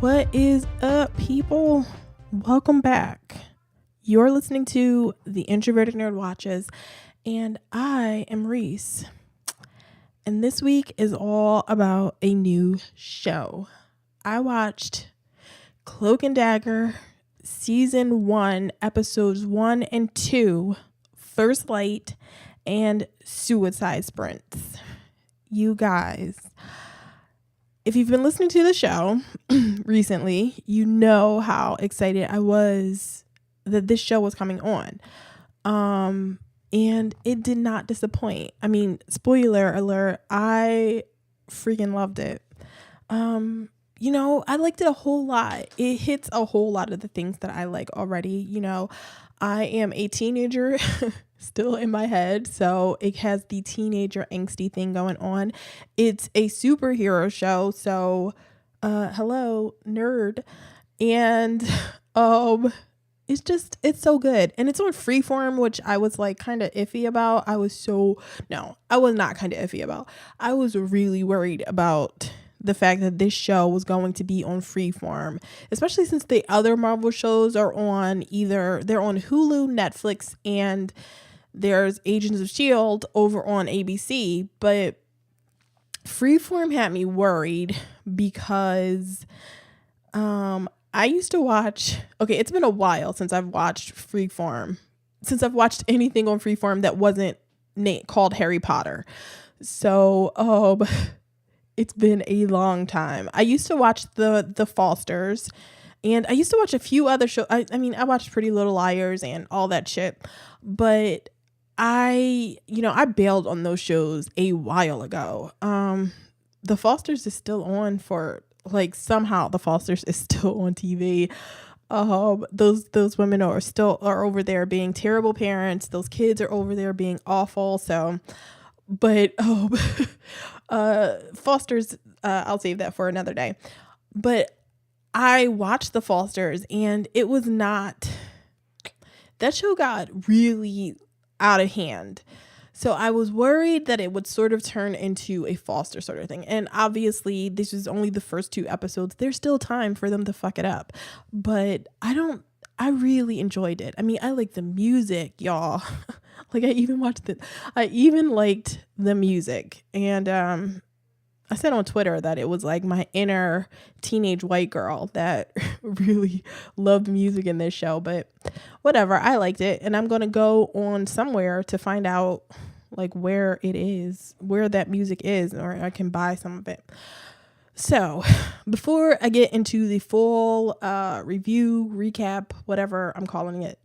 What is up, people? Welcome back. You're listening to The Introverted Nerd Watches, and I am Reese. And this week is all about a new show. I watched Cloak and Dagger, Season 1, Episodes 1 and 2, First Light, and Suicide Sprints. You guys, if you've been listening to the show recently, you know how excited I was that this show was coming on. And it did not disappoint. I mean, spoiler alert, I freaking loved it. I liked it a whole lot. It hits a whole lot of the things that I like already. I am a teenager still in my head, so it has the teenager angsty thing going on. It's a superhero show, so hello, nerd. And it's so good. And it's on Freeform, which I was like kind of iffy about. I was not kind of iffy about. I was really worried about the fact that this show was going to be on Freeform, especially since the other Marvel shows are on they're on Hulu, Netflix, and there's Agents of S.H.I.E.L.D. over on ABC. But Freeform had me worried because I used to watch, it's been a while since I've watched Freeform, since I've watched anything on Freeform that wasn't called Harry Potter. So, it's been a long time. I used to watch the Fosters, and I used to watch a few other shows. I watched Pretty Little Liars and all that shit, but I bailed on those shows a while ago. The Fosters is still on somehow the Fosters is still on TV. Those women are over there being terrible parents. Those kids are over there being awful. So, but Fosters, I'll save that for another day. But I watched the Fosters, and it was not, that show got really out of hand. So I was worried that it would sort of turn into a Foster sort of thing. And obviously this is only the first 2 episodes. There's still time for them to fuck it up. But I really enjoyed it. I mean, I like the music, y'all. I even liked the music. And I said on Twitter that it was like my inner teenage white girl that really loved music in this show. But whatever, I liked it. And I'm going to go on somewhere to find out where it is, where that music is, or I can buy some of it. So before I get into the full review, recap, whatever I'm calling it,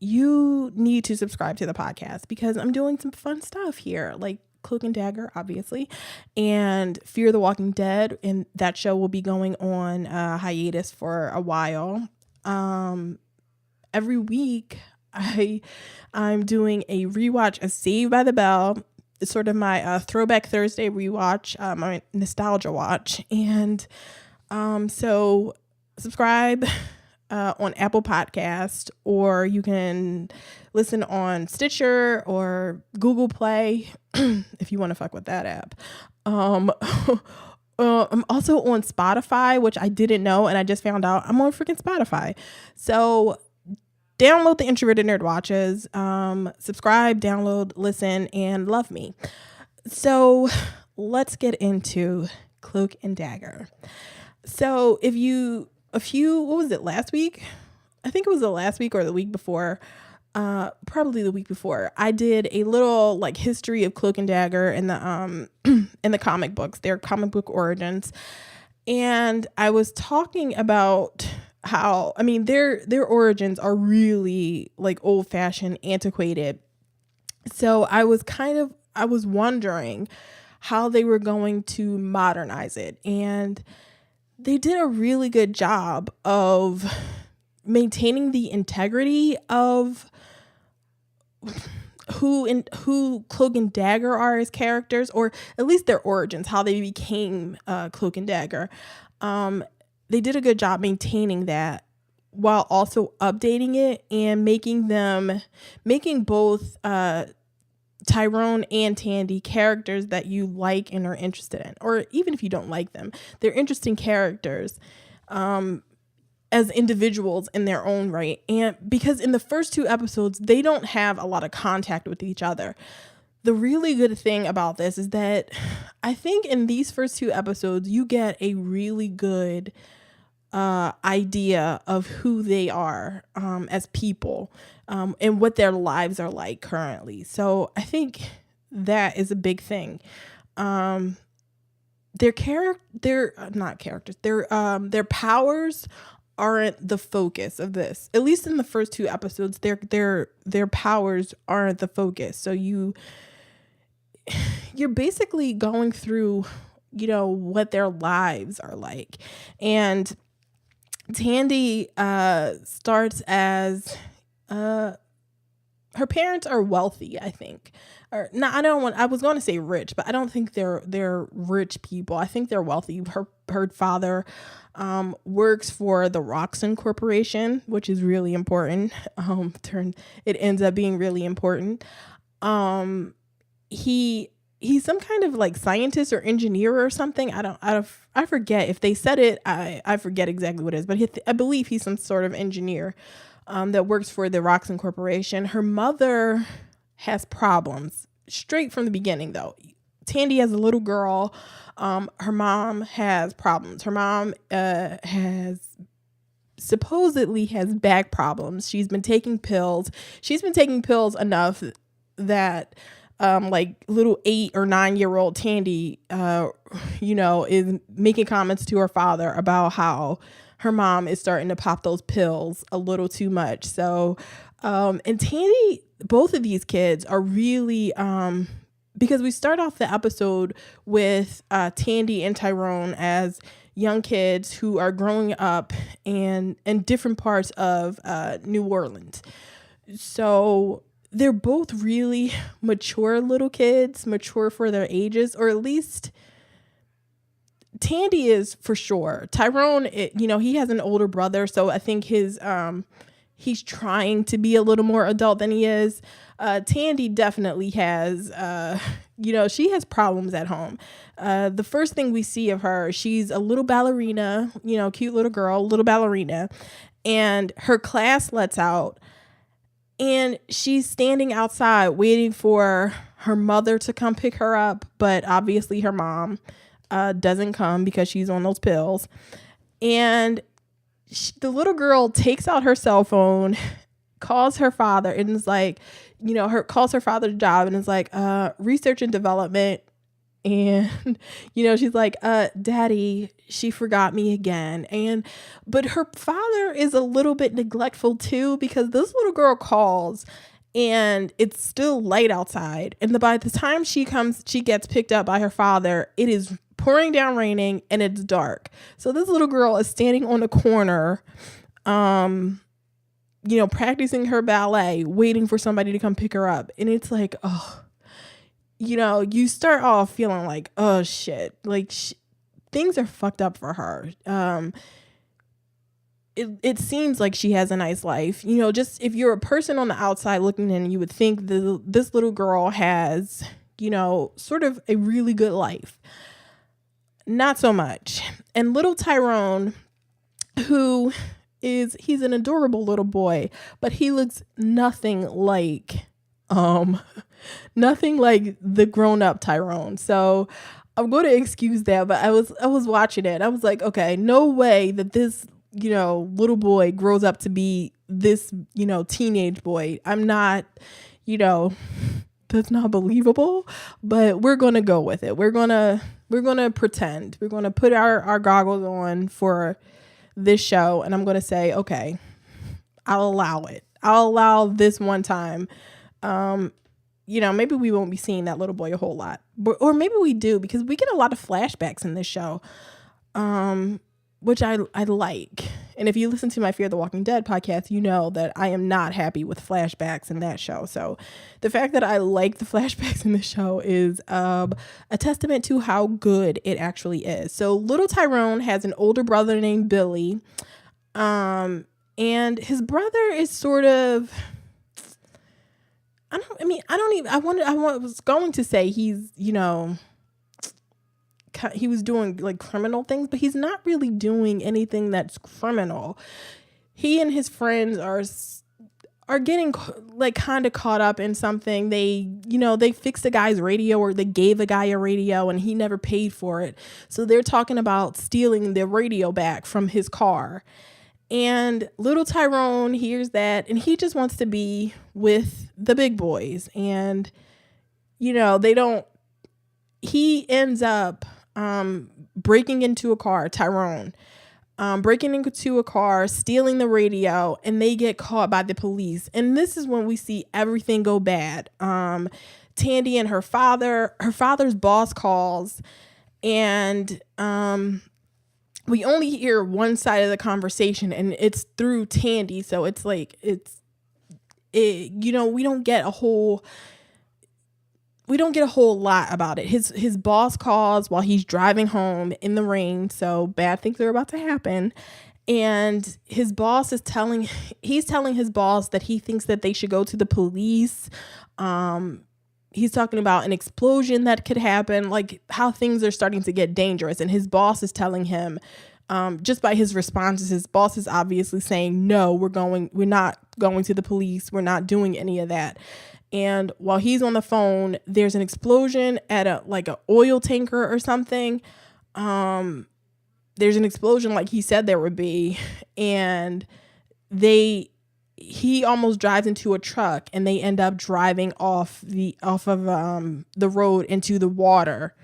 you need to subscribe to the podcast because I'm doing some fun stuff here, like Cloak and Dagger, obviously, and Fear the Walking Dead, and that show will be going on hiatus for a while. Every week I'm doing a rewatch of Saved by the Bell. It's sort of my Throwback Thursday rewatch, my nostalgia watch, and so subscribe on Apple Podcast, or you can listen on Stitcher or Google Play if you want to fuck with that app. I'm also on Spotify, which I didn't know, and I just found out I'm on freaking Spotify. So download the Introverted Nerd Watches, subscribe, download, listen, and love me. So let's get into Cloak and Dagger. So what was it, last week? I think it was the last week or the week before, probably the week before. I did a little history of Cloak and Dagger in the in the comic books, their comic book origins, and I was talking about how their origins are really old fashioned, antiquated. So I was wondering how they were going to modernize it, and they did a really good job of maintaining the integrity of who Cloak and Dagger are as characters, or at least their origins, how they became Cloak and Dagger. They did a good job maintaining that while also updating it and making both Tyrone and Tandy, characters that you like and are interested in, or even if you don't like them, they're interesting characters as individuals in their own right. And because in the first 2 episodes, they don't have a lot of contact with each other. The really good thing about this is that I think in these first 2 episodes, you get a really good idea of who they are as people and what their lives are like currently. So I think that is a big thing. Their powers aren't the focus of this. At least in the first 2 episodes, their powers aren't the focus. So you're basically going through, what their lives are like. And Tandy starts as her parents are wealthy, I think. Or no, I was going to say rich, but I don't think they're rich people. I think they're wealthy. Her father works for the Roxxon Corporation, which is really important. It ends up being really important. He's some kind of like scientist or engineer or something. I forget if they said it. I forget exactly what it is, but I believe he's some sort of engineer that works for the Roxxon Corporation. Her mother has problems straight from the beginning, though. Tandy has a little girl. Her mom has problems. Her mom supposedly has back problems. She's been taking pills. She's been taking pills enough that like little 8 or 9-year-old Tandy, is making comments to her father about how her mom is starting to pop those pills a little too much. So, and Tandy, both of these kids are really, because we start off the episode with Tandy and Tyrone as young kids who are growing up in different parts of New Orleans. So they're both really mature little kids, mature for their ages, or at least Tandy is for sure. Tyrone, he has an older brother, so I think he's trying to be a little more adult than he is. Tandy definitely has, she has problems at home. The first thing we see of her, she's a little ballerina, cute little girl, little ballerina, and her class lets out. And she's standing outside waiting for her mother to come pick her up. But obviously her mom doesn't come because she's on those pills. And the little girl takes out her cell phone, calls her father, and is like, calls her father's job and is like, research and development. And, she's like, Daddy, she forgot me again. But her father is a little bit neglectful too, because this little girl calls and it's still light outside. And by the time she gets picked up by her father, it is pouring down raining and it's dark. So this little girl is standing on a corner, practicing her ballet, waiting for somebody to come pick her up. And it's like, oh, you start off feeling like, oh shit, like things are fucked up for her. It seems like she has a nice life. Just if you're a person on the outside looking in, you would think this little girl has, sort of a really good life. Not so much. And little Tyrone, he's an adorable little boy, but he looks nothing like the grown-up Tyrone. So I'm going to excuse that, but I was watching it. I was like, okay, no way that this, little boy grows up to be this, teenage boy. I'm not, that's not believable, but we're going to go with it. We're going to pretend. We're going to put our goggles on for this show, and I'm going to say, okay, I'll allow it. I'll allow this one time. Maybe we won't be seeing that little boy a whole lot, or maybe we do, because we get a lot of flashbacks in this show, which I like. And if you listen to my Fear the Walking Dead podcast, you know that I am not happy with flashbacks in that show. So the fact that I like the flashbacks in the show is a testament to how good it actually is. So little Tyrone has an older brother named Billy, and his brother is sort of, I was going to say he's, he was doing like criminal things, but he's not really doing anything that's criminal. He and his friends are getting like kind of caught up in something. They fixed a guy's radio, or they gave a guy a radio and he never paid for it. So they're talking about stealing the radio back from his car. And little Tyrone hears that and he just wants to be with the big boys. And, he ends up breaking into a car, Tyron, breaking into a car, stealing the radio, and they get caught by the police. And this is when we see everything go bad. Tandy and her father's boss calls, and we only hear one side of the conversation, and it's through Tandy. So it's like, we don't get a whole lot about it. His boss calls while he's driving home in the rain. So bad things are about to happen. And his boss telling his boss that he thinks that they should go to the police. He's talking about an explosion that could happen, like how things are starting to get dangerous. And his boss is telling him, just by his responses, his boss is obviously saying, no, we're not going to the police. We're not doing any of that. And while he's on the phone, there's an explosion at an oil tanker or something. There's an explosion like he said there would be. And he almost drives into a truck, and they end up driving off of the road into the water.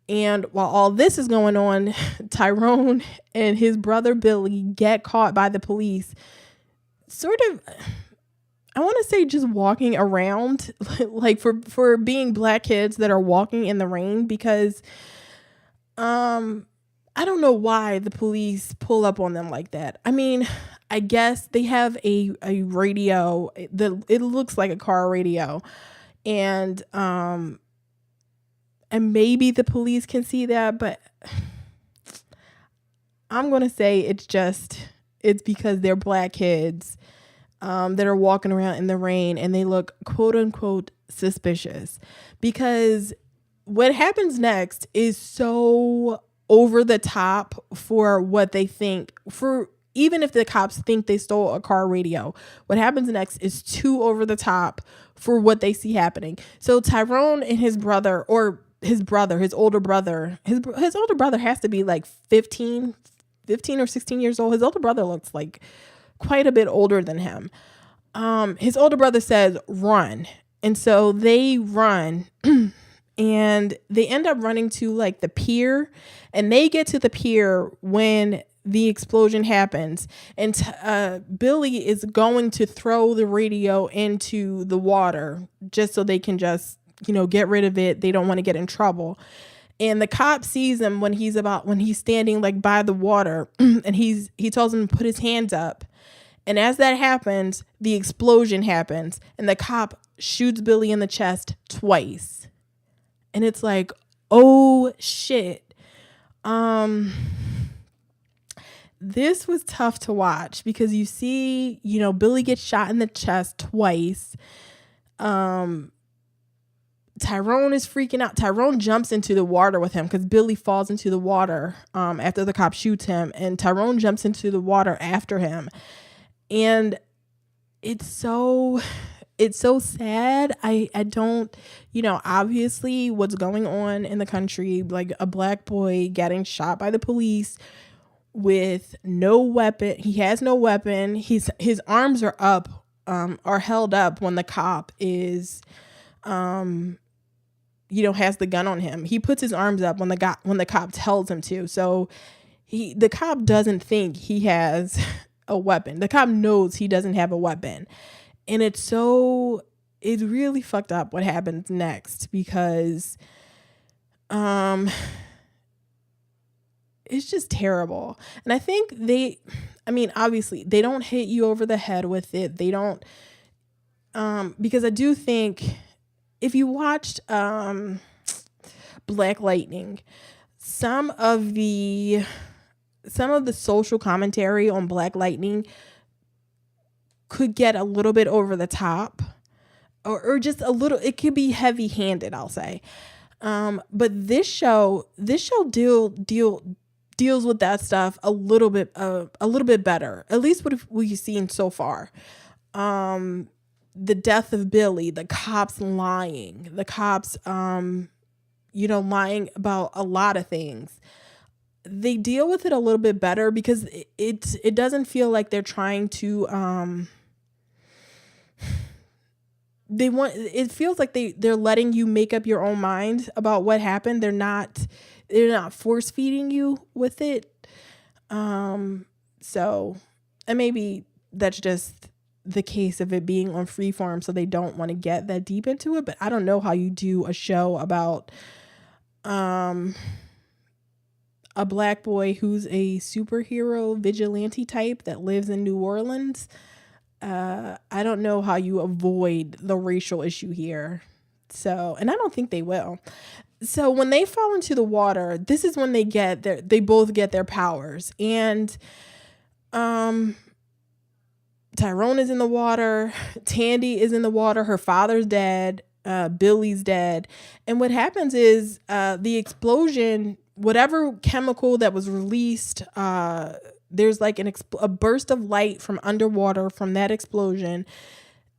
And while all this is going on, Tyrone and his brother Billy get caught by the police, sort of, I want to say, just walking around, like for being black kids that are walking in the rain, because I don't know why the police pull up on them like that. I mean, I guess they have a radio. It looks like a car radio, and maybe the police can see that, but I'm gonna say it's because they're black kids that are walking around in the rain, and they look quote unquote suspicious, because what happens next is so over the top for what they think. For even if the cops think they stole a car radio, what happens next is too over the top for what they see happening. So Tyrone and his older brother has to be like 15 or 16 years old. His older brother looks like quite a bit older than him. His older brother says, run. And so they run and they end up running to like the pier, and they get to the pier when the explosion happens. And Billy is going to throw the radio into the water just so they can just, get rid of it. They don't want to get in trouble. And the cop sees him when he's standing like by the water, and he tells him to put his hands up. And as that happens, the explosion happens, and the cop shoots Billy in the chest twice. And it's like, oh shit. This was tough to watch, because you see, Billy gets shot in the chest twice. Tyrone is freaking out. Tyrone jumps into the water with him, because Billy falls into the water after the cop shoots him, and Tyrone jumps into the water after him. And it's so sad. I don't, obviously what's going on in the country, like a black boy getting shot by the police with no weapon. He has no weapon. His arms are up, are held up when the cop is, has the gun on him. He puts his arms up when the cop tells him to. So the cop doesn't think he has a weapon. The cop knows he doesn't have a weapon. And it's really fucked up what happens next, because it's just terrible. And I think obviously they don't hit you over the head with it. They don't, because I do think if you watched Black Lightning, some of the social commentary on Black Lightning could get a little bit over the top. or just a little, it could be heavy handed, I'll say. But this show deals with that stuff a little bit better, at least what we've seen so far. The death of Billy, the cops lying, lying about a lot of things. They deal with it a little bit better because it doesn't feel like they're trying to, it feels like they're letting you make up your own mind about what happened. They're not force feeding you with it. So, and maybe that's just the case of it being on Freeform, so they don't want to get that deep into it. But I don't know how you do a show about a black boy who's a superhero vigilante type that lives in New Orleans. I don't know how you avoid the racial issue here. So, and I don't think they will. So when they fall into the water, this is when they both get their powers. And Tyrone is in the water. Tandy is in the water. Her father's dead. Billy's dead. And what happens is the explosion, whatever chemical that was released, there's like a burst of light from underwater from that explosion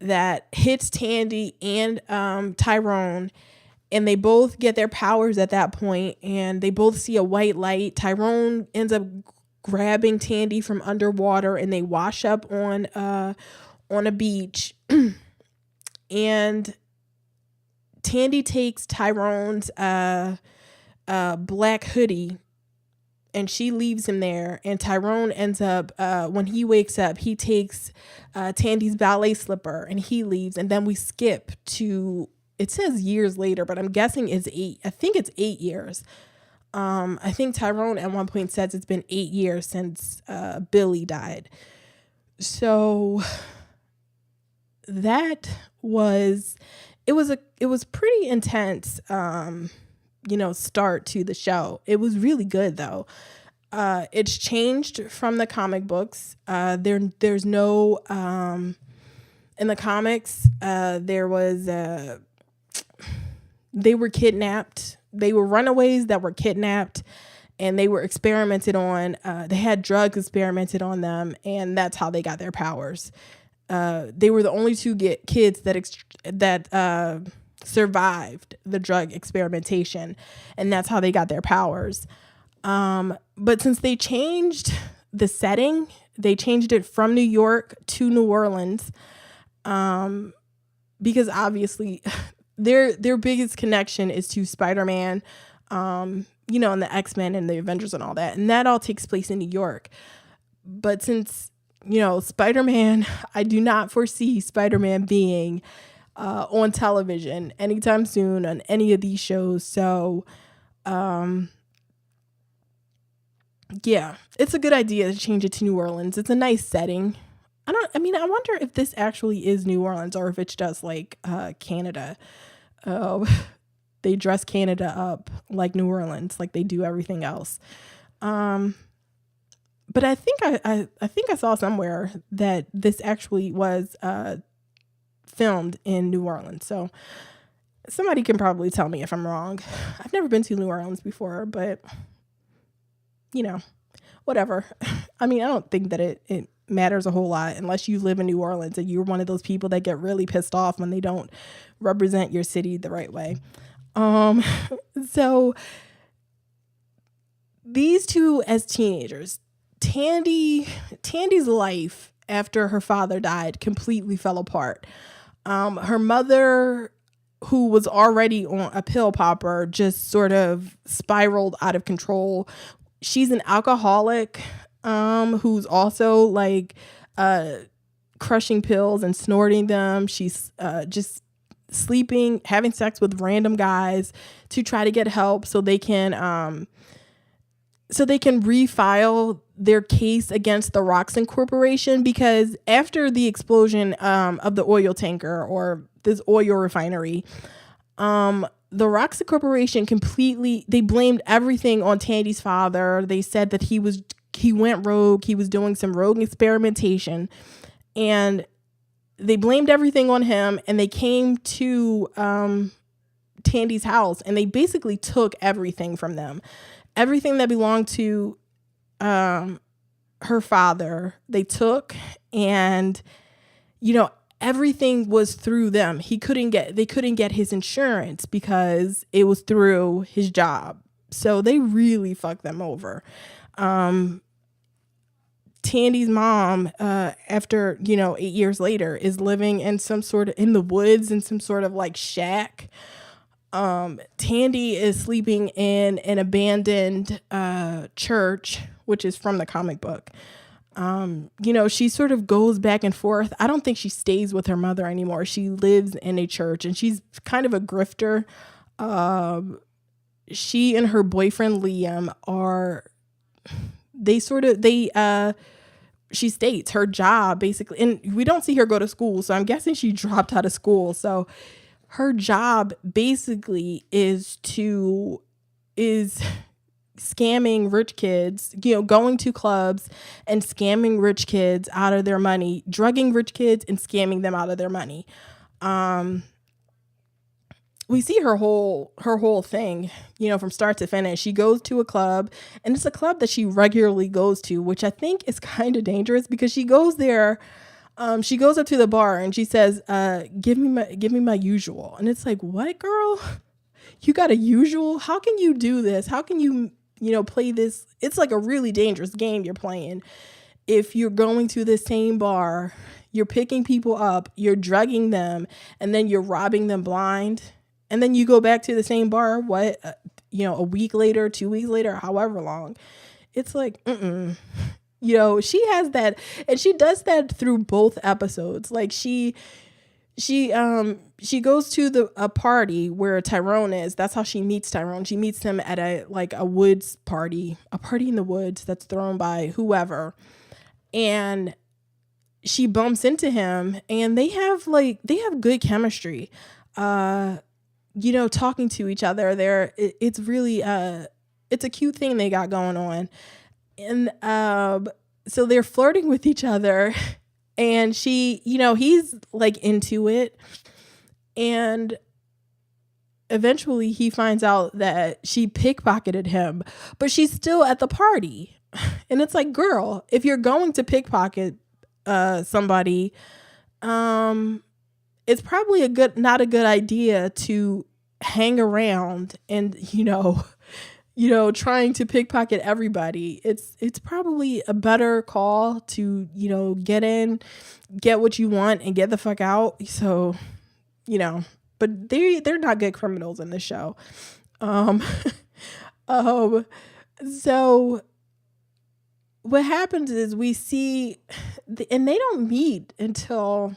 that hits Tandy and Tyrone. And they both get their powers at that point, and they both see a white light. Tyrone ends up grabbing Tandy from underwater, and they wash up on a beach. And Tandy takes Tyrone's black hoodie, and she leaves him there. And Tyrone ends up, when he wakes up, he takes Tandy's ballet slipper, and he leaves. And then we skip to, it says years later, but I'm guessing it's 8. I think it's 8 years. I think Tyrone at one point says it's been 8 years since Billy died. So that was, it was pretty intense, start to the show. It was really good though. It's changed from the comic books. There's no, in the comics, they were kidnapped. They were runaways that were kidnapped, and they were experimented on. They had drugs experimented on them, and that's how they got their powers. They were the only two kids that survived the drug experimentation, and that's how they got their powers. But since they changed the setting, they changed it from New York to New Orleans, because obviously their biggest connection is to Spider-Man, and the X-Men and the Avengers and all that. And that all takes place in New York. But since, Spider-Man, I do not foresee Spider-Man being on television anytime soon on any of these shows. So, yeah, it's a good idea to change it to New Orleans. It's a nice setting. I wonder if this actually is New Orleans or if it's just like Canada. They dress Canada up like New Orleans, like they do everything else. But I think I saw somewhere that this actually was filmed in New Orleans. So somebody can probably tell me if I'm wrong. I've never been to New Orleans before, but whatever. I don't think that it matters a whole lot unless you live in New Orleans and you're one of those people that get really pissed off when they don't represent your city the right way. So these two as teenagers, Tandy's life after her father died completely fell apart. Her mother, who was already on a pill popper, just sort of spiraled out of control. She's an alcoholic, who's also like crushing pills and snorting them. She's just sleeping, having sex with random guys to try to get help so they can refile their case against the Roxxon Corporation, because after the explosion of the oil tanker or this oil refinery, the Roxxon Corporation they blamed everything on Tandy's father. They said that he went rogue. He was doing some rogue experimentation. And they blamed everything on him, and they came to Tandy's house, and they basically took everything from them. Everything that belonged to her father, they took, and everything was through them. They couldn't get his insurance because it was through his job. So they really fucked them over. Tandy's mom, after 8 years later, is living in in the woods in some sort of like shack. Tandy is sleeping in an abandoned church, which is from the comic book. She sort of goes back and forth. I don't think she stays with her mother anymore. She lives in a church, and she's kind of a grifter. She and her boyfriend Liam she states her job basically, and we don't see her go to school, so I'm guessing she dropped out of school. So her job basically is scamming rich kids, going to clubs and scamming rich kids out of their money, drugging rich kids and scamming them out of their money. We see her whole thing, from start to finish. She goes to a club, and it's a club that she regularly goes to, which I think is kind of dangerous because she goes there. She goes up to the bar and she says, give me my usual. And it's like, what, girl? You got a usual? How can you do this? How can you, play this? It's like a really dangerous game you're playing. If you're going to the same bar, you're picking people up, you're drugging them, and then you're robbing them blind. And then you go back to the same bar, a week later, 2 weeks later, however long. It's like, she has that, and she does that through both episodes. Like she goes to a party where Tyrone is. That's how she meets Tyrone. She meets him at a woods party, a party in the woods that's thrown by whoever. And she bumps into him, and they have good chemistry. Talking to each other. It's really it's a cute thing they got going on. And so they're flirting with each other, and she, he's like into it. And eventually he finds out that she pickpocketed him, but she's still at the party. And it's like, girl, if you're going to pickpocket somebody, it's probably not a good idea to hang around and, trying to pickpocket everybody. It's probably a better call to, get in, get what you want, and get the fuck out. So, but they're not good criminals in this show. So what happens is we see, and they don't meet until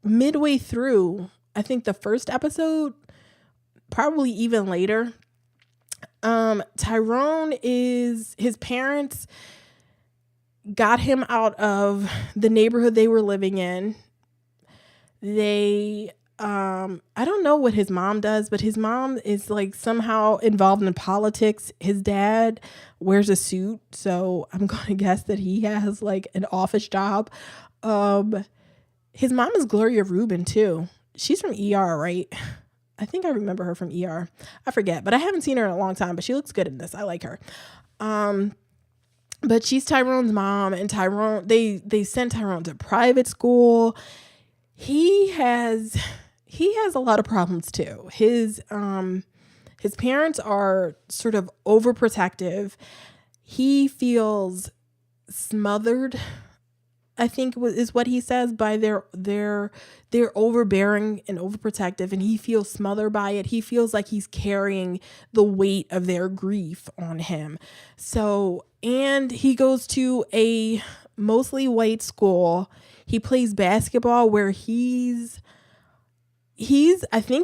midway through, I think, the first episode, probably even later. Tyrone his parents got him out of the neighborhood they were living in. They, I don't know what his mom does, but his mom is like somehow involved in politics. His dad wears a suit, so I'm going to guess that he has like an office job. His mom is Gloria Rubin too. She's from ER, right? I think I remember her from ER. I forget, but I haven't seen her in a long time, but she looks good in this. I like her. But she's Tyrone's mom, and Tyrone, they sent Tyrone to private school. He has a lot of problems too. His parents are sort of overprotective. He feels smothered, I think is what he says, by they're overbearing and overprotective, and he feels smothered by it. He feels like he's carrying the weight of their grief on him. So, and he goes to a mostly white school. He plays basketball where I think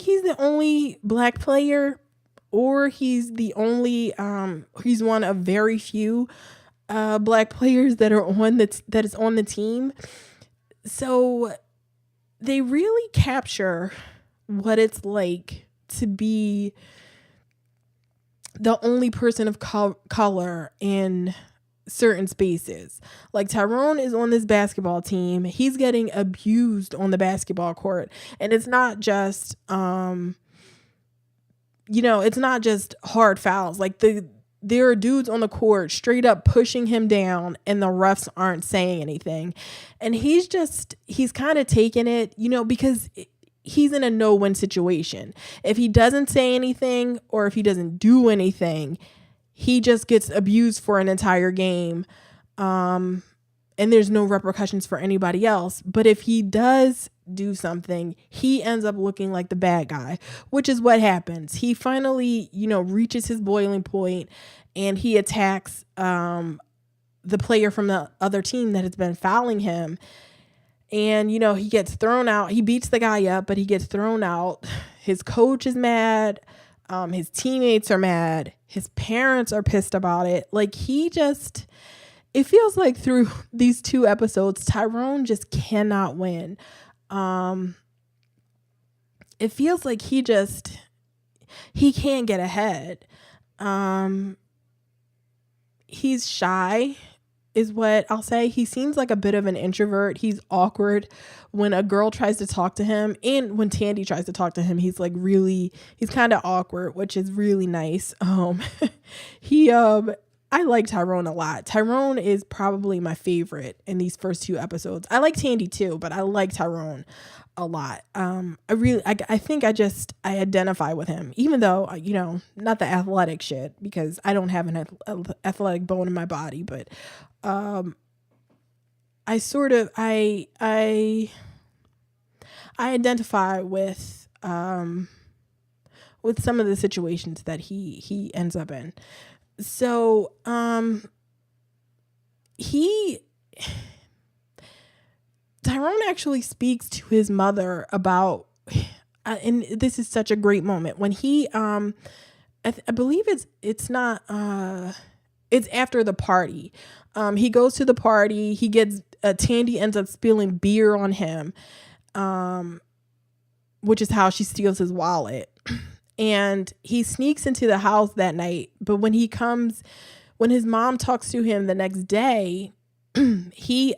he's the only black player, or he's the only he's one of very few black players that is on the team. So they really capture what it's like to be the only person of color in certain spaces. Like Tyrone is on this basketball team. He's getting abused on the basketball court. And it's not just it's not just hard fouls. Like there are dudes on the court straight up pushing him down and the refs aren't saying anything. And he's kind of taking it, because he's in a no-win situation. If he doesn't say anything or if he doesn't do anything, he just gets abused for an entire game. And there's no repercussions for anybody else. But if he does do something, he ends up looking like the bad guy, which is what happens. He finally, reaches his boiling point and he attacks the player from the other team that has been fouling him. And, he gets thrown out. He beats the guy up, but he gets thrown out. His coach is mad. His teammates are mad. His parents are pissed about it. Like it feels like through these 2 episodes, Tyrone just cannot win. It feels like he can't get ahead. He's shy is what I'll say. He seems like a bit of an introvert. He's awkward when a girl tries to talk to him, and when Tandy tries to talk to him, he's kind of awkward, which is really nice. I like Tyrone a lot. Tyrone is probably my favorite in these first 2 episodes. I like Tandy too, but I like Tyrone a lot. I think I identify with him, even though, not the athletic shit, because I don't have an athletic bone in my body, but I identify with some of the situations that he ends up in. So, Tyrone actually speaks to his mother about, and this is such a great moment when he, I believe it's after the party. He goes to the party. He gets, Tandy ends up spilling beer on him, which is how she steals his wallet. And he sneaks into the house that night. But when his mom talks to him the next day, she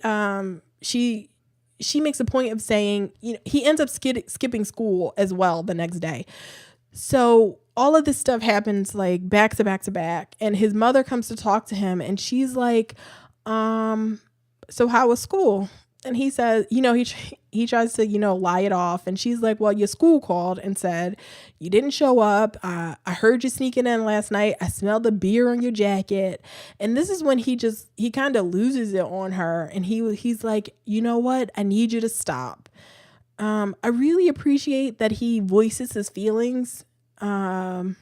makes a point of saying, he ends up skipping school as well the next day. So all of this stuff happens like back to back to back. And his mother comes to talk to him and she's like, so how was school? And he says, he tries to, lie it off. And she's like, well, your school called and said, you didn't show up. I heard you sneaking in last night. I smelled the beer on your jacket. And this is when he kind of loses it on her. And he's like, you know what? I need you to stop. I really appreciate that he voices his feelings. I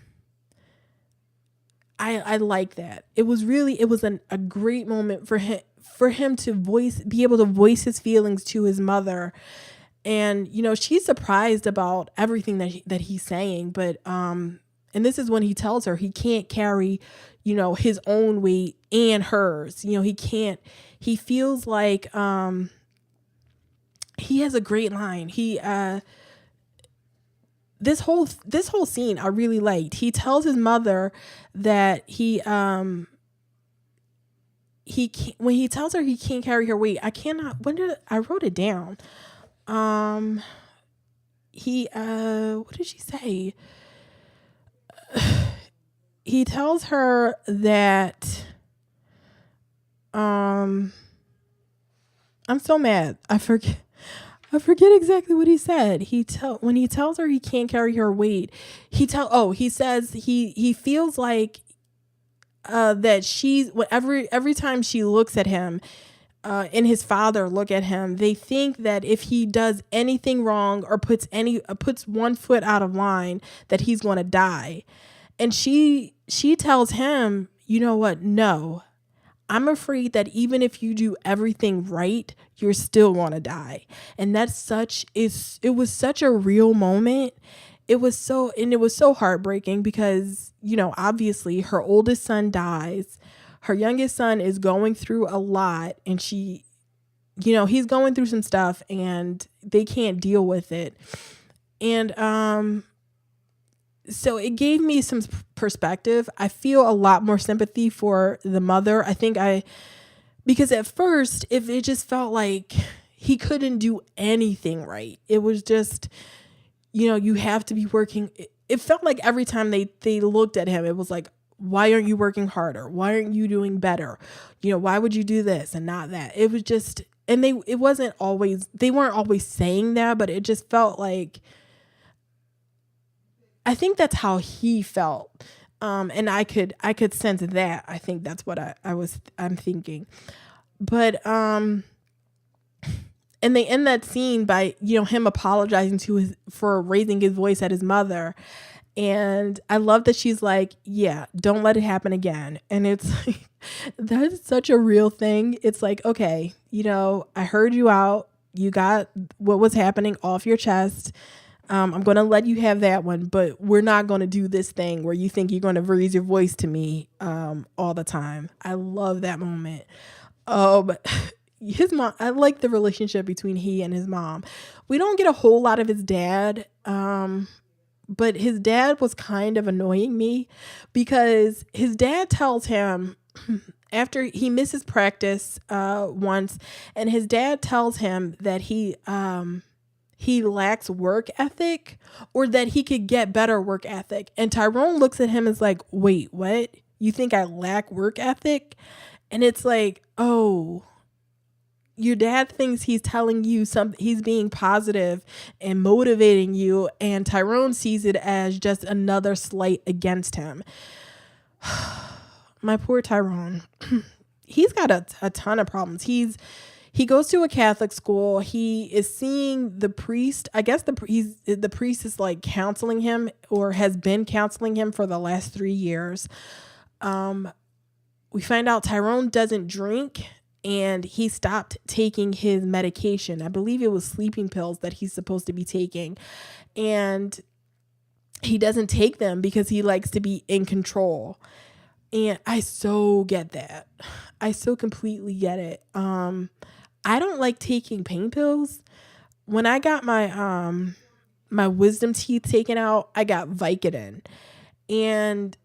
like that. It was a great moment for him to be able to voice his feelings to his mother. And, she's surprised about everything that he's saying. But, and this is when he tells her he can't carry, his own weight and hers. He feels like, he has a great line. This whole scene I really liked. He tells his mother that when he tells her he can't carry her weight, I wrote it down. What did she say? He tells her that, I'm so mad. I forget exactly what he said. When he tells her he can't carry her weight, he says he feels like that she's every time she looks at him, and his father look at him, they think that if he does anything wrong or puts one foot out of line, that he's going to die. And she tells him, you know what? No, I'm afraid that even if you do everything right, you're still going to die. And it was such a real moment. It was so heartbreaking because, obviously her oldest son dies. Her youngest son is going through a lot and he's going through some stuff and they can't deal with it. And, so it gave me some perspective. I feel a lot more sympathy for the mother. Because at first, if it just felt like he couldn't do anything right, it was just, you have to be working. It felt like every time they looked at him, it was like, why aren't you working harder? Why aren't you doing better? Why would you do this and not that? It was just, and they weren't always saying that, but it just felt like, I think that's how he felt. And I could sense that. I think that's what I'm thinking. But, and they end that scene by, him apologizing for raising his voice at his mother. And I love that she's like, yeah, don't let it happen again. And it's like, that's such a real thing. It's like, okay, I heard you out. You got what was happening off your chest. I'm going to let you have that one, but we're not going to do this thing where you think you're going to raise your voice to me all the time. I love that moment. His mom, I like the relationship between he and his mom. We don't get a whole lot of his dad, but his dad was kind of annoying me because his dad tells him after he misses practice once, and his dad tells him that he lacks work ethic, or that he could get better work ethic. And Tyrone looks at him and is like, wait, what? You think I lack work ethic? And it's like, oh, your dad thinks he's telling you something, he's being positive and motivating you, and Tyrone sees it as just another slight against him. My poor Tyrone. He's got a ton of problems. He goes to a Catholic school. He is seeing the priest. I guess the priest is like counseling him, or has been counseling him for the last 3 years. We find out Tyrone doesn't drink, and he stopped taking his medication. I believe it was sleeping pills that he's supposed to be taking. And he doesn't take them because he likes to be in control. And I so get that. I so completely get it. I don't like taking pain pills. When I got my my wisdom teeth taken out, I got Vicodin. And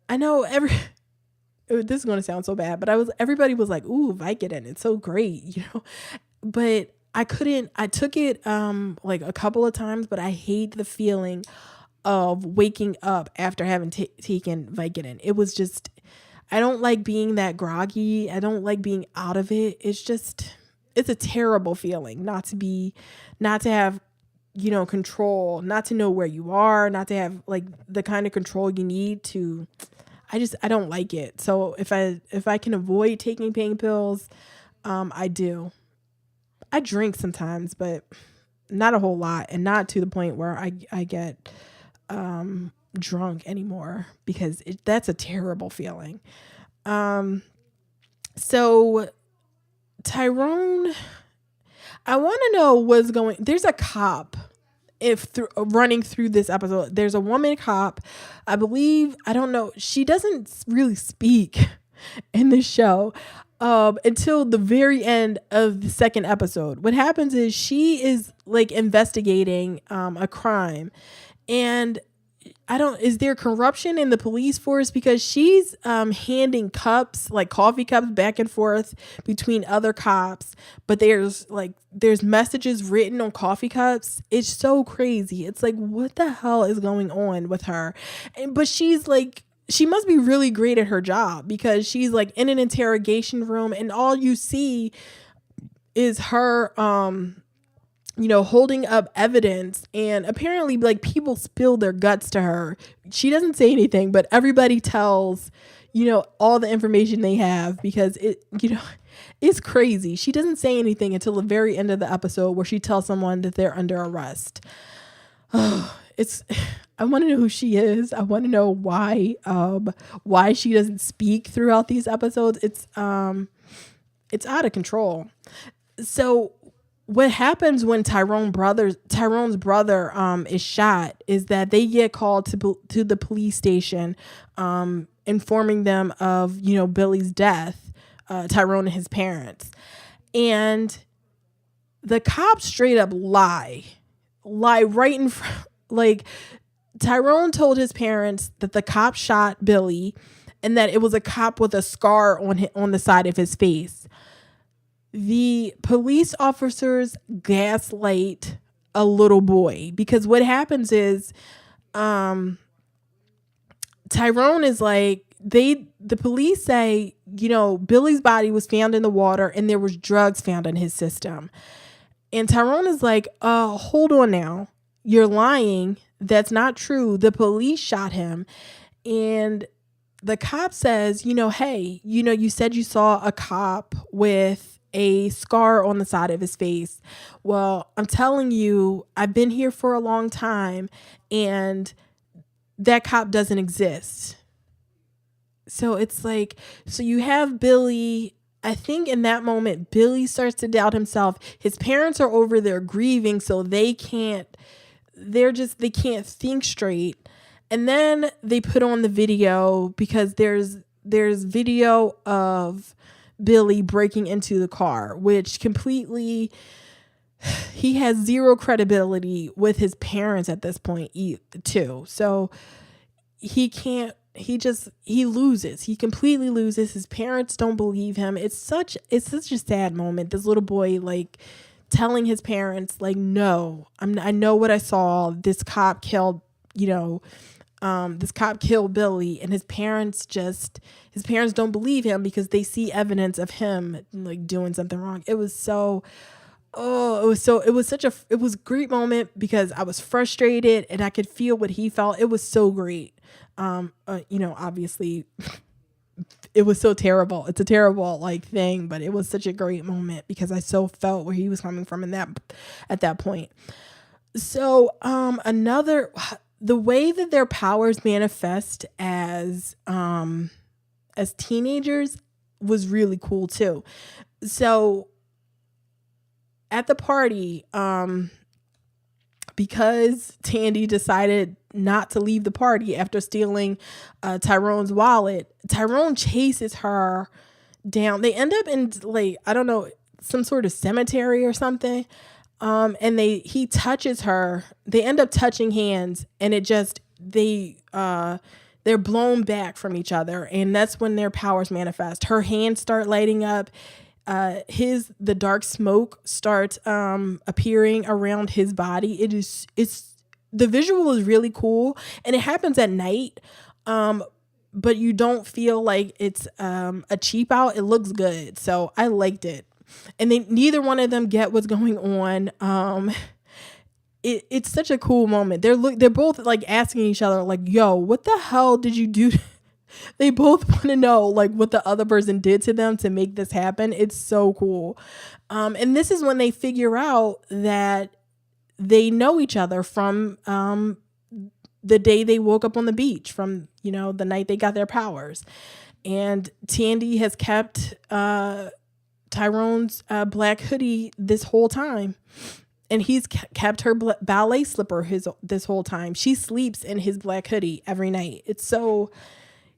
I know this is going to sound so bad, but everybody was like, ooh, Vicodin, it's so great, but I took it like a couple of times, but I hate the feeling of waking up after having taken Vicodin. It was just, I don't like being that groggy. I don't like being out of it. It's a terrible feeling not to have, control, not to know where you are, not to have like the kind of control you need to. I don't like it. So if I can avoid taking pain pills, I do. I drink sometimes, but not a whole lot, and not to the point where I get drunk anymore, because that's a terrible feeling. So Tyrone, I want to know there's a cop running through this episode. There's a woman cop, I believe. I don't know. She doesn't really speak in the show until the very end of the second episode. What happens is she is like investigating a crime, and is there corruption in the police force? Because she's handing cups, like coffee cups, back and forth between other cops, but there's messages written on coffee cups. It's so crazy. It's like, what the hell is going on with her? But she's like, she must be really great at her job, because she's like in an interrogation room, and all you see is her holding up evidence, and apparently like people spill their guts to her. She doesn't say anything, but everybody tells, all the information they have, because it's crazy. She doesn't say anything until the very end of the episode, where she tells someone that they're under arrest. I want to know who she is. I want to know why she doesn't speak throughout these episodes. It's out of control. So what happens when Tyrone's brother is shot is that they get called to the police station, informing them of Billy's death, Tyrone and his parents, and the cops straight up lie right in front. Like, Tyrone told his parents that the cop shot Billy and that it was a cop with a scar on the side of his face. The police officers gaslight a little boy because what happens is Tyrone is like, the police say, Billy's body was found in the water and there was drugs found in his system. And Tyrone is like, hold on now. You're lying. That's not true. The police shot him. And the cop says, hey, you said you saw a cop with a scar on the side of his face. Well, I'm telling you, I've been here for a long time and that cop doesn't exist. So it's like, so you have Billy. I think in that moment, Billy starts to doubt himself. His parents are over there grieving, so they can't think straight. And then they put on the video because there's video of Billy breaking into the car, which completely, he has zero credibility with his parents at this point too. So he loses. He completely loses. His parents don't believe him. It's such a sad moment. This little boy, like, telling his parents, like, no, I know what I saw. This cop killed, Billy, and his parents don't believe him because they see evidence of him, like, doing something wrong. It was a great moment because I was frustrated and I could feel what he felt. It was so great. Obviously it was so terrible. It's a terrible thing, but it was such a great moment because I so felt where he was coming from at that point. So, the way that their powers manifest as teenagers was really cool too. So at the party, because Tandy decided not to leave the party after stealing Tyrone's wallet, Tyrone chases her down. They end up in, I don't know, some sort of cemetery or something. And he touches her. They end up touching hands, and they're blown back from each other, and that's when their powers manifest. Her hands start lighting up. The dark smoke starts appearing around his body. The visual is really cool, and it happens at night. But you don't feel like it's a cheap out. It looks good, so I liked it. And neither one of them get what's going on. It's such a cool moment. They're both asking each other, yo, what the hell did you do? They both want to know what the other person did to them to make this happen. It's so cool. And this is when they figure out that they know each other from the day they woke up on the beach, from the night they got their powers. And Tandy has kept Tyrone's black hoodie this whole time, and he's kept her ballet slipper this whole time. She sleeps in his black hoodie every night. It's so,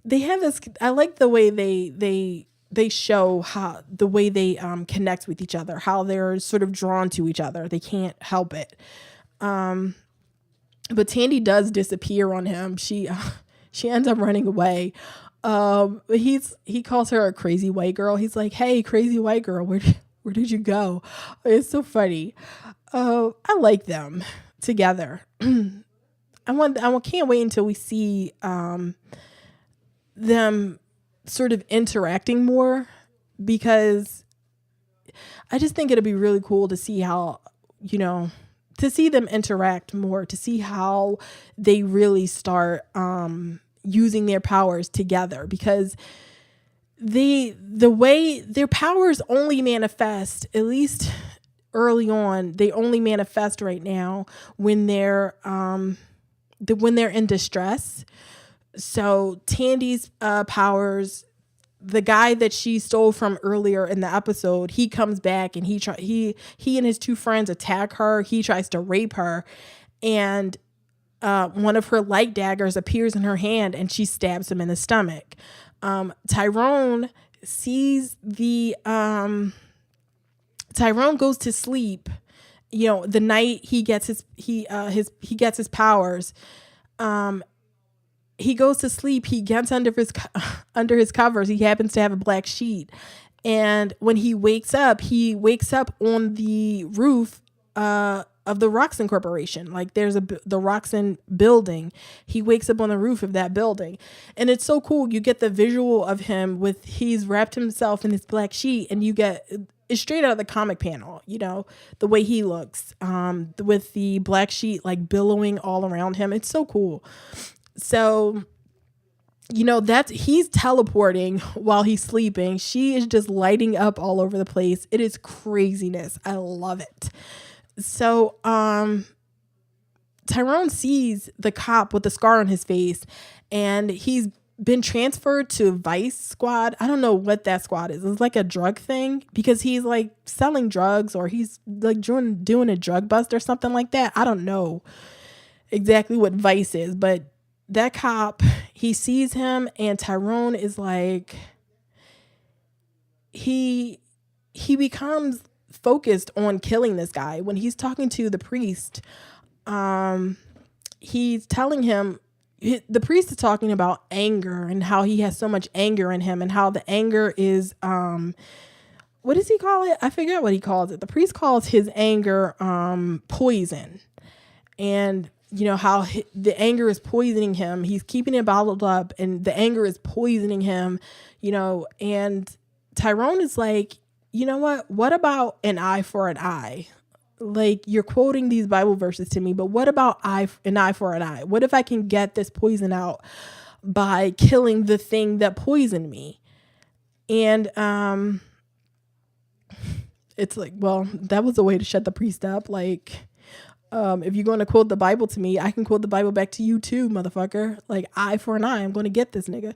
they have this, I like the way they show how the way they connect with each other, how they're sort of drawn to each other. They can't help it. But Tandy does disappear on him. She ends up running away. He calls her a crazy white girl. He's like, "Hey, crazy white girl, where did you go?" It's so funny. I like them together. I can't wait until we see them sort of interacting more, because I just think it'll be really cool to see how, to see them interact more, to see how they really start using their powers together, because the way their powers only manifest, at least early on, they only manifest right now when they're in distress. So Tandy's powers, the guy that she stole from earlier in the episode, he comes back and he and his two friends attack her. He tries to rape her, and one of her light daggers appears in her hand and she stabs him in the stomach. Tyrone sees Tyrone goes to sleep the night he gets he gets his powers, he goes to sleep. He gets under his covers. He happens to have a black sheet, and when he wakes up on the roof of the Roxon Corporation. Like there's the Roxon building. He wakes up on the roof of that building, and it's so cool. You get the visual of him he's wrapped himself in this black sheet, and you get it's straight out of the comic panel. The way he looks, with the black sheet like billowing all around him. It's so cool. So, he's teleporting while he's sleeping. She is just lighting up all over the place. It is craziness. I love it. So, Tyrone sees the cop with the scar on his face, and he's been transferred to Vice Squad. I don't know what that squad is. It's like a drug thing because he's like selling drugs, or he's like doing a drug bust or something like that. I don't know exactly what Vice is, but that cop, he sees him, and Tyrone is like, he becomes focused on killing this guy. When he's talking to the priest, he's telling him, the priest is talking about anger and how he has so much anger in him, and how the anger is, what does he call it? I forget what he calls it. The priest calls his anger poison. And how the anger is poisoning him. He's keeping it bottled up, and the anger is poisoning him, and Tyrone is like, you know what about an eye for an eye? Like, you're quoting these Bible verses to me, but what about an eye for an eye? What if I can get this poison out by killing the thing that poisoned me? And it's like, well, that was a way to shut the priest up. Like, if you're going to quote the Bible to me, I can quote the Bible back to you too, motherfucker. Like, eye for an eye. I'm going to get this nigga.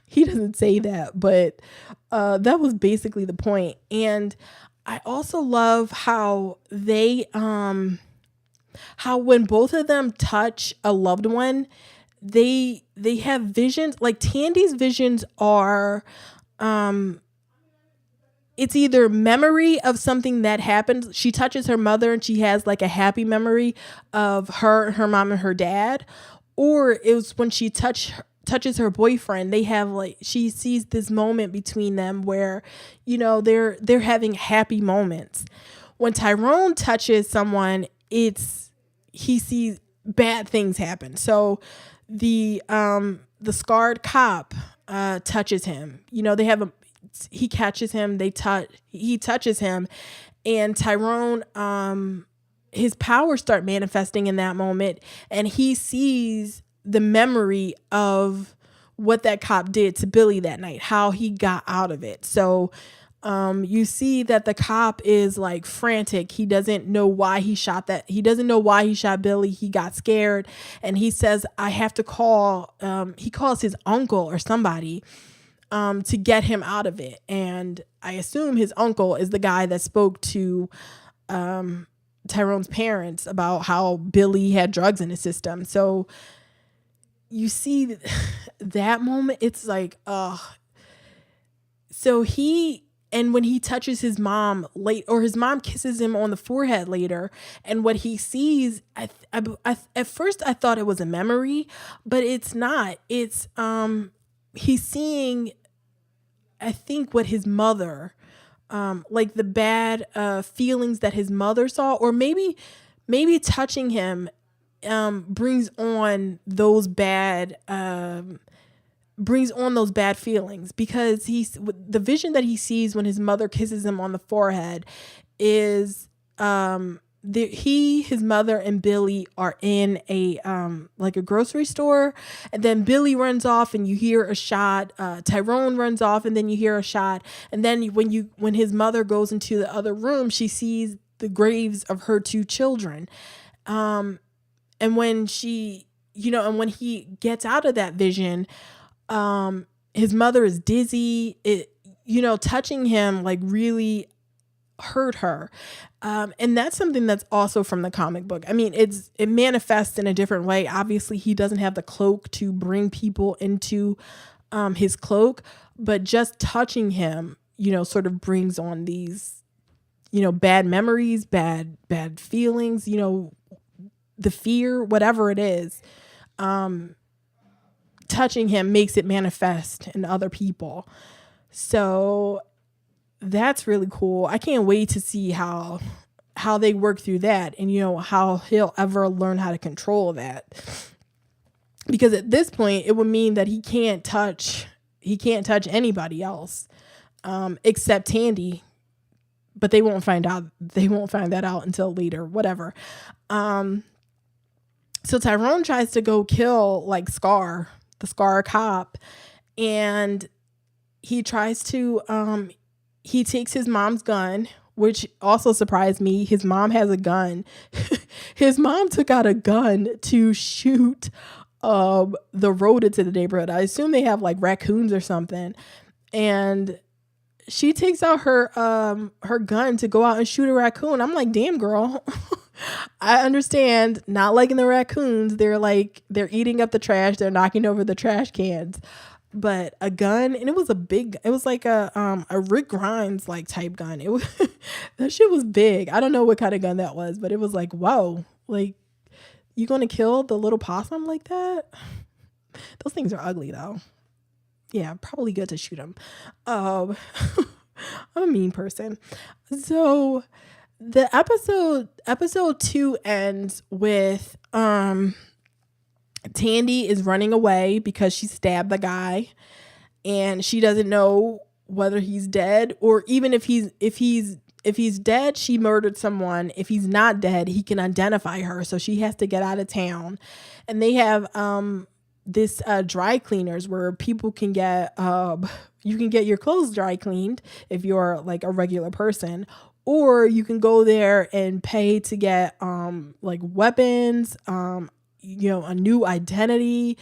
He doesn't say that, but that was basically the point. And I also love how how when both of them touch a loved one, they have visions. Like, Tandy's visions are, it's either memory of something that happened. She touches her mother and she has like a happy memory of her mom and her dad. Or it was when she touches her boyfriend. They have like, she sees this moment between them where, they're having happy moments. When Tyrone touches someone, he sees bad things happen. So the scarred cop touches him. They have he catches him, he touches him, and Tyrone, his powers start manifesting in that moment, and he sees the memory of what that cop did to Billy that night, how he got out of it. So you see that the cop is like frantic. He doesn't know why he shot Billy. He got scared, and he says, I have to call, he calls his uncle or somebody to get him out of it. And I assume his uncle is the guy that spoke to Tyrone's parents about how Billy had drugs in his system. So you see that moment, it's like, so and when he touches his mom or his mom kisses him on the forehead later, and what he sees, at first I thought it was a memory, but it's not. It's, he's seeing, I think, what his mother, like the bad feelings that his mother saw, or maybe touching him brings on those bad feelings, because the vision that he sees when his mother kisses him on the forehead is his mother and Billy are in a like a grocery store, and then Billy runs off and you hear a shot. Tyrone runs off and then you hear a shot, and then when his mother goes into the other room, she sees the graves of her two children, and when she and when he gets out of that vision, his mother is dizzy. Touching him like really hurt her. And that's something that's also from the comic book. I mean, it manifests in a different way. Obviously, he doesn't have the cloak to bring people into his cloak, but just touching him, sort of brings on these bad memories, bad feelings, the fear, whatever it is, touching him makes it manifest in other people. So that's really cool. I can't wait to see how they work through that, and how he'll ever learn how to control that. Because at this point, it would mean that he can't touch anybody else, except Tandy. But they won't find out. They won't find that out until later. Whatever. So Tyrone tries to go kill like Scar, the Scar cop, and he tries to. He takes his mom's gun, which also surprised me. His mom has a gun. His mom took out a gun to shoot the rodents in the neighborhood. I assume they have like raccoons or something. And she takes out her gun to go out and shoot a raccoon. I'm like, damn, girl. I understand not liking the raccoons. They're eating up the trash. They're knocking over the trash cans. But a gun, and it was like a Rick Grimes like type gun. It was that shit was big. I don't know what kind of gun that was, but it was like, whoa, like, you gonna kill the little possum like that? Those things are ugly though. Yeah, probably good to shoot them. I'm a mean person. So the episode 2 ends with Tandy is running away because she stabbed the guy, and she doesn't know whether he's dead, or even if he's dead, she murdered someone. If he's not dead, he can identify her. So she has to get out of town. And they have this dry cleaners where people can get you can get your clothes dry cleaned if you're like a regular person, or you can go there and pay to get like weapons, a new identity,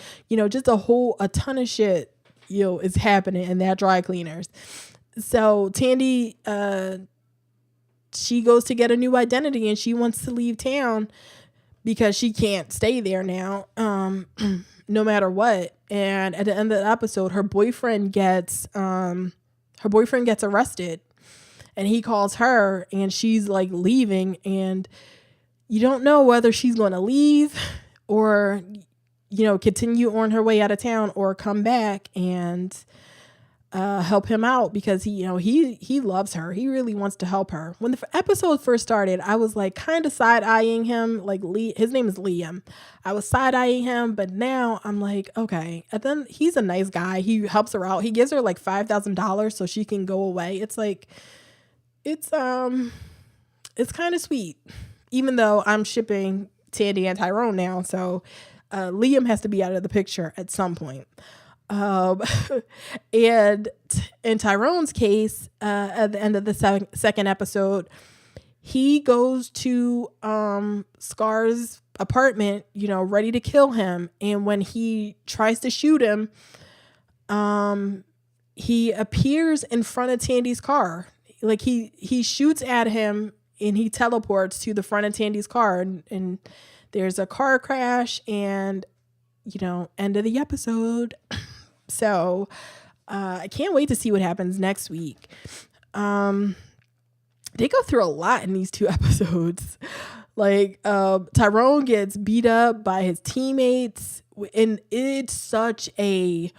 just a ton of shit, is happening in that dry cleaners. So Tandy, she goes to get a new identity, and she wants to leave town because she can't stay there now, no matter what. And at the end of the episode, her boyfriend gets arrested, and he calls her, and she's like leaving, and you don't know whether she's going to leave or, continue on her way out of town, or come back and help him out, because he loves her. He really wants to help her. When the episode first started, I was like kind of side-eyeing him. Like his name is Liam. I was side-eyeing him, but now I'm like, okay. And then he's a nice guy. He helps her out. He gives her like $5,000 so she can go away. It's like, it's kind of sweet, even though I'm shipping Tandy and Tyrone now. So Liam has to be out of the picture at some point. And in Tyrone's case, at the end of the second episode, he goes to Scar's apartment, ready to kill him. And when he tries to shoot him, he appears in front of Tandy's car. Like he shoots at him, and he teleports to the front of Tandy's car, and there's a car crash, and end of the episode. So I can't wait to see what happens next week. They go through a lot in these 2 episodes. Like Tyrone gets beat up by his teammates, and it's such a...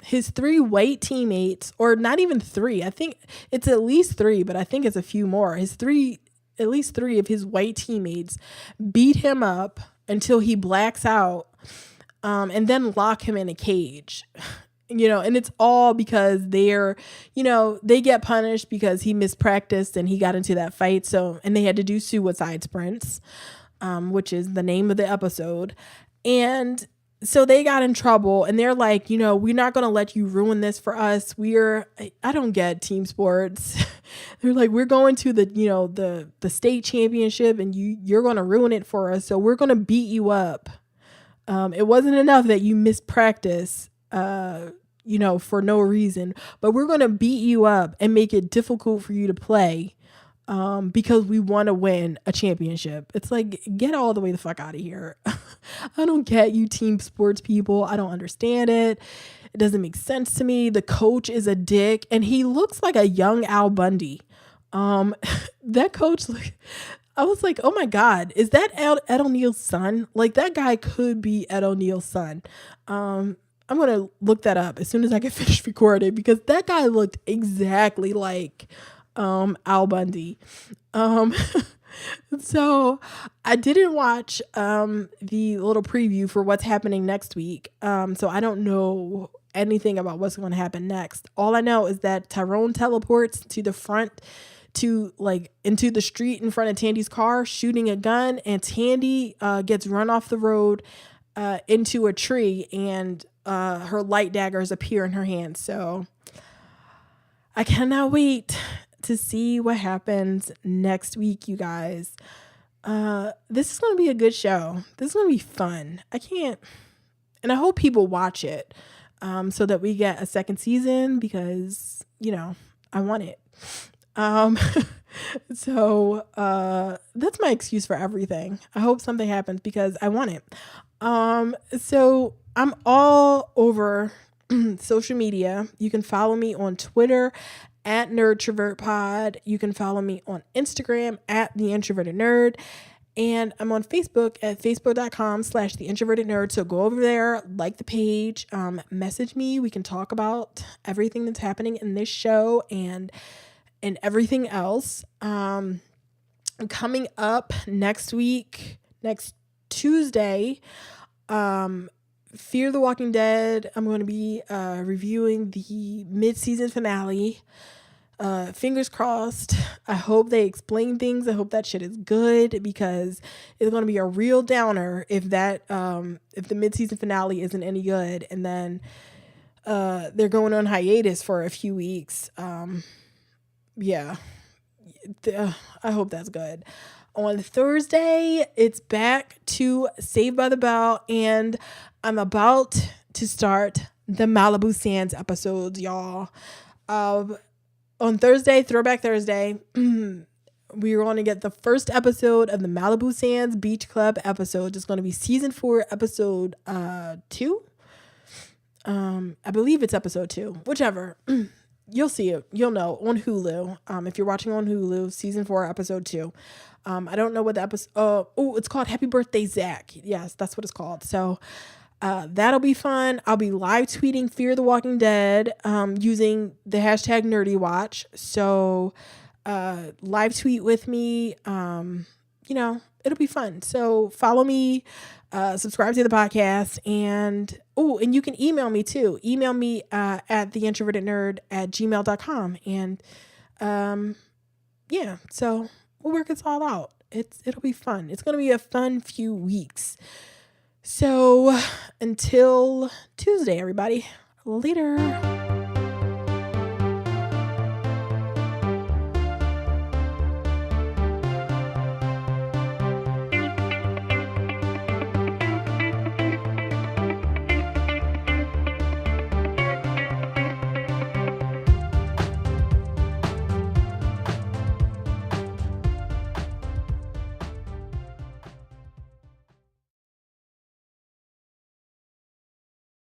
His 3 white teammates, or not even 3, I think it's at least 3, but I think it's a few more. At least 3 of his white teammates beat him up until he blacks out, and then lock him in a cage, and it's all because they get punished because he mispracticed and he got into that fight. So, and they had to do suicide sprints, which is the name of the episode. And so they got in trouble, and they're like, we're not going to let you ruin this for us. I don't get team sports. They're like, we're going to the state championship, and you're going to ruin it for us. So we're going to beat you up. It wasn't enough that you mispractice, for no reason, but we're going to beat you up and make it difficult for you to play, because we want to win a championship. It's like, get all the way the fuck out of here. I don't get you team sports people. I don't understand it. It doesn't make sense to me. The coach is a dick, and he looks like a young Al Bundy. That coach, like, I was like, oh my God, is that Ed O'Neill's son? Like, that guy could be Ed O'Neill's son. I'm going to look that up as soon as I get finished recording, because that guy looked exactly like Al Bundy. Um, so I didn't watch the little preview for what's happening next week. So I don't know anything about what's going to happen next. All I know is that Tyrone teleports to the front, to like into the street in front of Tandy's car, shooting a gun, and Tandy gets run off the road into a tree, and her light daggers appear in her hand. So I cannot wait to see what happens next week, you guys. This is going to be a good show. This is going to be fun. And I hope people watch it so that we get a second season, because, I want it. So that's my excuse for everything. I hope something happens because I want it. So I'm all over social media. You can follow me on Twitter at NerdTrovertPod. You can follow me on Instagram at theintrovertednerd. And I'm on Facebook at facebook.com/theintrovertednerd. So go over there, like the page, message me. We can talk about everything that's happening in this show and everything else. Coming up next week, next Tuesday, Fear the Walking Dead. I'm going to be reviewing the mid-season finale. Fingers crossed. I hope they explain things. I hope that shit is good, because it's going to be a real downer if the mid-season finale isn't any good, and then they're going on hiatus for a few weeks. Yeah, I hope that's good. On Thursday, it's back to Saved by the Bell, and I'm about to start the Malibu Sands episodes, y'all. On Thursday, Throwback Thursday, we're going to get the first episode of the Malibu Sands Beach Club episode. It's going to be season 4, episode 2. I believe it's episode 2, whichever. You'll see it. You'll know on Hulu. If you're watching on Hulu, season 4, episode 2. I don't know what the episode. It's called Happy Birthday, Zach. Yes, that's what it's called. So that'll be fun. I'll be live tweeting Fear the Walking Dead using the hashtag NerdyWatch. So live tweet with me. It'll be fun. So follow me, subscribe to the podcast, and you can email me too. Email me at theintrovertednerd@gmail.com. And so we'll work this all out. It'll be fun. It's going to be a fun few weeks. So until Tuesday, everybody. Later.